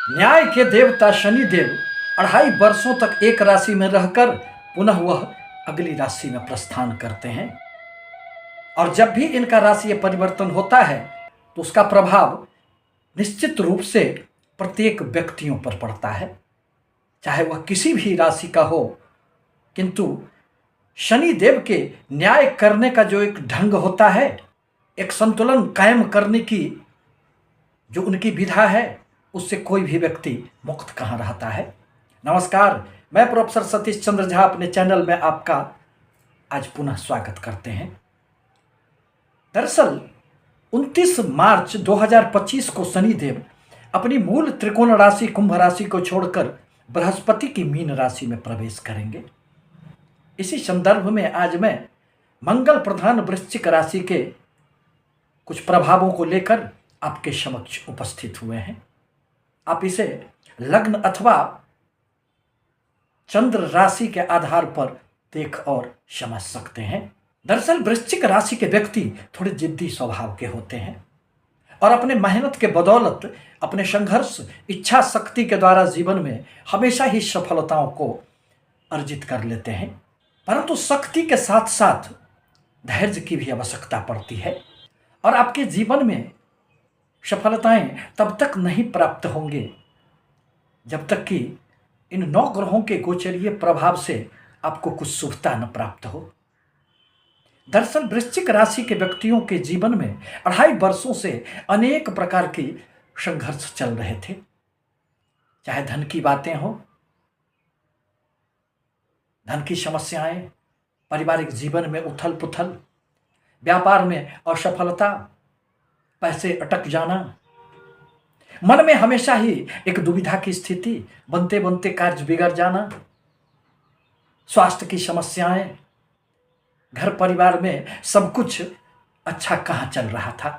न्याय के देवता शनिदेव 2.5 वर्षों तक एक राशि में रहकर पुनः वह अगली राशि में प्रस्थान करते हैं। और जब भी इनका राशि परिवर्तन होता है तो उसका प्रभाव निश्चित रूप से प्रत्येक व्यक्तियों पर पड़ता है, चाहे वह किसी भी राशि का हो। किंतु शनिदेव के न्याय करने का जो एक ढंग होता है, एक संतुलन कायम करने की जो उनकी विधा है, उससे कोई भी व्यक्ति मुक्त कहाँ रहता है। नमस्कार, मैं प्रोफेसर सतीश चंद्र झा अपने चैनल में आपका आज पुनः स्वागत करते हैं। दरअसल 29 मार्च 2025 को शनिदेव अपनी मूल त्रिकोण राशि कुंभ राशि को छोड़कर बृहस्पति की मीन राशि में प्रवेश करेंगे। इसी संदर्भ में आज मैं मंगल प्रधान वृश्चिक राशि के कुछ प्रभावों को लेकर आपके समक्ष उपस्थित हुए हैं। आप इसे लग्न अथवा चंद्र राशि के आधार पर देख और समझ सकते हैं। दरअसल वृश्चिक राशि के व्यक्ति थोड़े जिद्दी स्वभाव के होते हैं और अपने मेहनत के बदौलत, अपने संघर्ष, इच्छा शक्ति के द्वारा जीवन में हमेशा ही सफलताओं को अर्जित कर लेते हैं। परंतु शक्ति के साथ साथ धैर्य की भी आवश्यकता पड़ती है और आपके जीवन में सफलताएं तब तक नहीं प्राप्त होंगे जब तक कि इन 9 ग्रहों के गोचरीय प्रभाव से आपको कुछ शुभता न प्राप्त हो। दरअसल वृश्चिक राशि के व्यक्तियों के जीवन में 2.5 वर्षों से अनेक प्रकार की संघर्ष चल रहे थे, चाहे धन की बातें हो, धन की समस्याएं, पारिवारिक जीवन में उथल पुथल, व्यापार में असफलता, पैसे अटक जाना, मन में हमेशा ही एक दुविधा की स्थिति, बनते बनते कार्य बिगड़ जाना, स्वास्थ्य की समस्याएं, घर परिवार में सब कुछ अच्छा कहाँ चल रहा था,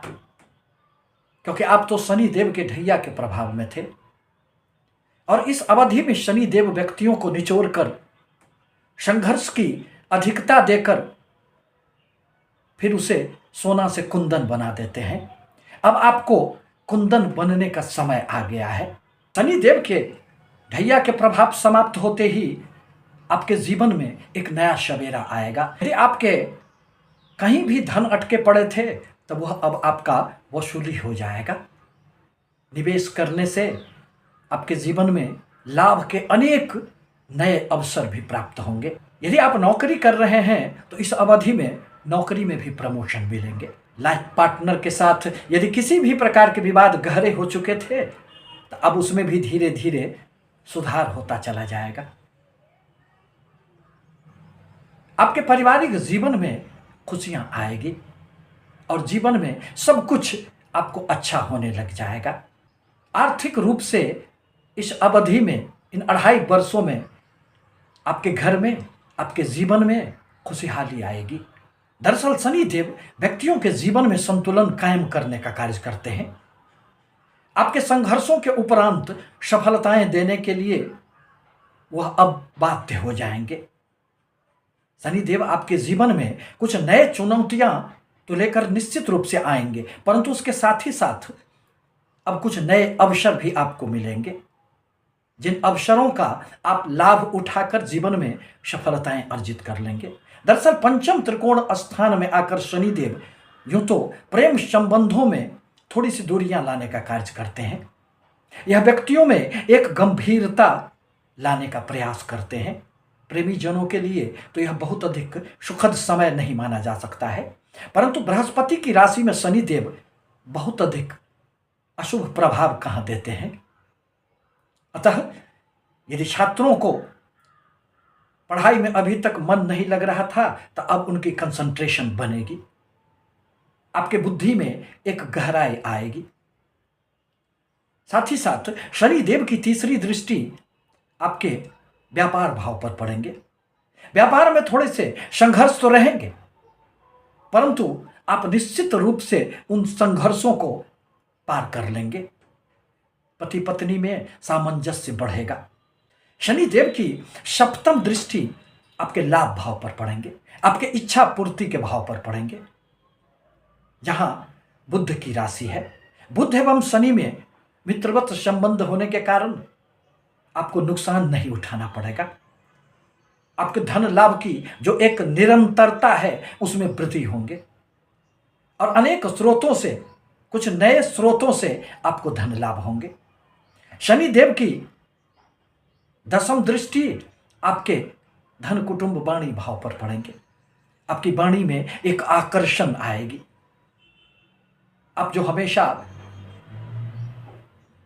क्योंकि आप तो शनिदेव के ढैया के प्रभाव में थे। और इस अवधि में शनिदेव व्यक्तियों को निचोड़कर संघर्ष की अधिकता देकर फिर उसे सोना से कुंदन बना देते हैं। अब आपको कुंदन बनने का समय आ गया है। शनिदेव के ढैया के प्रभाव समाप्त होते ही आपके जीवन में एक नया सवेरा आएगा। यदि आपके कहीं भी धन अटके पड़े थे तो वह अब आपका वसूली हो जाएगा। निवेश करने से आपके जीवन में लाभ के अनेक नए अवसर भी प्राप्त होंगे। यदि आप नौकरी कर रहे हैं तो इस अवधि में नौकरी में भी प्रमोशन मिलेंगे। लाइफ पार्टनर के साथ यदि किसी भी प्रकार के विवाद गहरे हो चुके थे तो अब उसमें भी धीरे धीरे सुधार होता चला जाएगा। आपके पारिवारिक जीवन में खुशियां आएगी और जीवन में सब कुछ आपको अच्छा होने लग जाएगा। आर्थिक रूप से इस अवधि में, इन 2.5 वर्षों में आपके घर में, आपके जीवन में खुशहाली आएगी। दरअसल शनिदेव व्यक्तियों के जीवन में संतुलन कायम करने का कार्य करते हैं। आपके संघर्षों के उपरांत सफलताएं देने के लिए वह अब बाध्य हो जाएंगे। शनिदेव आपके जीवन में कुछ नए चुनौतियां तो लेकर निश्चित रूप से आएंगे, परंतु उसके साथ ही साथ अब कुछ नए अवसर भी आपको मिलेंगे, जिन अवसरों का आप लाभ उठाकर जीवन में सफलताएं अर्जित कर लेंगे। दरअसल पंचम त्रिकोण स्थान में आकर शनिदेव यूं तो प्रेम संबंधों में थोड़ी सी दूरियां लाने का कार्य करते हैं। यह व्यक्तियों में एक गंभीरता लाने का प्रयास करते हैं। प्रेमी जनों के लिए तो यह बहुत अधिक सुखद समय नहीं माना जा सकता है, परंतु बृहस्पति की राशि में शनिदेव बहुत अधिक अशुभ प्रभाव कहाँ देते हैं। अतः यदि छात्रों को पढ़ाई में अभी तक मन नहीं लग रहा था तो अब उनकी कंसंट्रेशन बनेगी, आपके बुद्धि में एक गहराई आएगी। साथ ही साथ शनिदेव की तीसरी दृष्टि आपके व्यापार भाव पर पड़ेंगे। व्यापार में थोड़े से संघर्ष तो रहेंगे, परंतु आप निश्चित रूप से उन संघर्षों को पार कर लेंगे। पति पत्नी में सामंजस्य बढ़ेगा। शनिदेव की सप्तम दृष्टि आपके लाभ भाव पर पड़ेंगे, आपके इच्छा पूर्ति के भाव पर पड़ेंगे, जहां बुध की राशि है। बुध एवं शनि में मित्रवत संबंध होने के कारण आपको नुकसान नहीं उठाना पड़ेगा। आपके धन लाभ की जो एक निरंतरता है उसमें वृद्धि होंगे और अनेक स्रोतों से, कुछ नए स्रोतों से आपको धन लाभ होंगे। शनि देव की दशम दृष्टि आपके धन कुटुंब वाणी भाव पर पड़ेंगे। आपकी वाणी में एक आकर्षण आएगी। आप जो हमेशा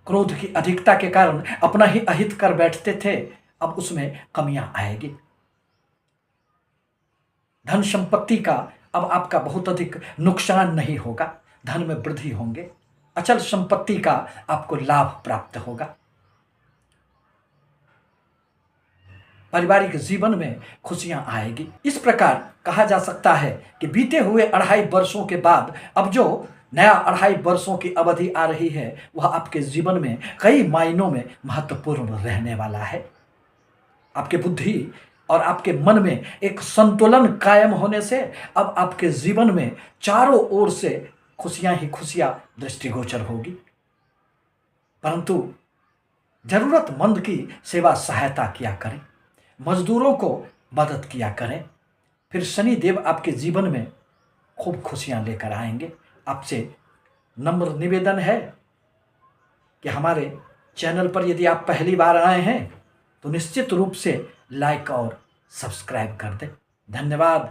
क्रोध की अधिकता के कारण अपना ही अहित कर बैठते थे, अब उसमें कमियां आएगी। धन संपत्ति का अब आपका बहुत अधिक नुकसान नहीं होगा। धन में वृद्धि होंगे। अचल संपत्ति का आपको लाभ प्राप्त होगा। पारिवारिक जीवन में खुशियां आएगी। इस प्रकार कहा जा सकता है कि बीते हुए 2.5 वर्षों के बाद अब जो नया 2.5 वर्षों की अवधि आ रही है वह आपके जीवन में कई मायनों में महत्वपूर्ण रहने वाला है। आपके बुद्धि और आपके मन में एक संतुलन कायम होने से अब आपके जीवन में चारों ओर से खुशियां ही खुशियां दृष्टिगोचर होगी। परंतु जरूरतमंद की सेवा सहायता किया करें, मजदूरों को मदद किया करें, फिर शनि देव आपके जीवन में खूब खुशियां लेकर आएंगे। आपसे नम्र निवेदन है कि हमारे चैनल पर यदि आप पहली बार आए हैं तो निश्चित रूप से लाइक और सब्सक्राइब कर दें। धन्यवाद।